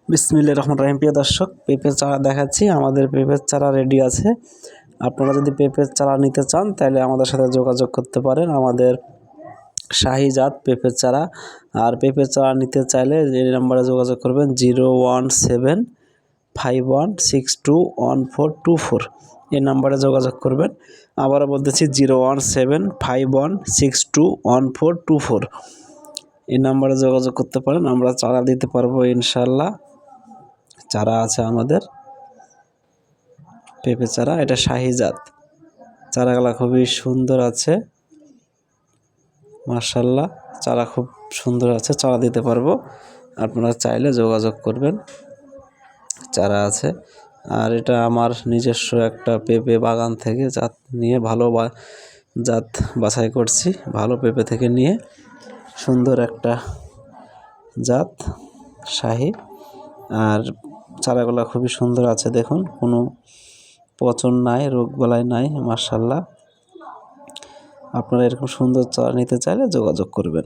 বিসমিল্লাহির রহমানির রহিম। প্রিয় দর্শক, পেঁপের চারা দেখাচ্ছি। আমাদের পেঁপের চারা রেডি আছে। আপনারা যদি পেঁপের চারা নিতে চান তাহলে আমাদের সাথে যোগাযোগ করতে পারেন। আমাদের শাহি জাত পেঁপের চারা। আর পেঁপের চারা নিতে চাইলে এই নাম্বারে যোগাযোগ করবেন 0175161621424। এই নাম্বারে যোগাযোগ করবেন। আবারও বলতেছি 0175161621424। এই নাম্বারে যোগাযোগ করতে পারেন, আমরা চারা দিতে পারবো ইনশাল্লাহ। চারা আছে আমাদের পেঁপে চারা, এটা শাহি জাত। চারাগুলা খুবই সুন্দর আছে, মাশাআল্লাহ। চারা খুব সুন্দর আছে, চারা দিতে পারবো। আপনারা চাইলে যোগাযোগ করবেন, চারা আছে। আর এটা আমার নিজস্ব একটা পেঁপে বাগান থেকে জাত নিয়ে ভালো জাত বাছাই করছি, ভালো পেঁপে থেকে নিয়ে সুন্দর একটা জাত শাহি। আর চারাগুলা খুবই সুন্দর আছে, দেখুন কোনো পচন নাই, রোগবালাই নাই, মাশাআল্লাহ। আপনারা এরকম সুন্দর চারা নিতে চাইলে যোগাযোগ করবেন।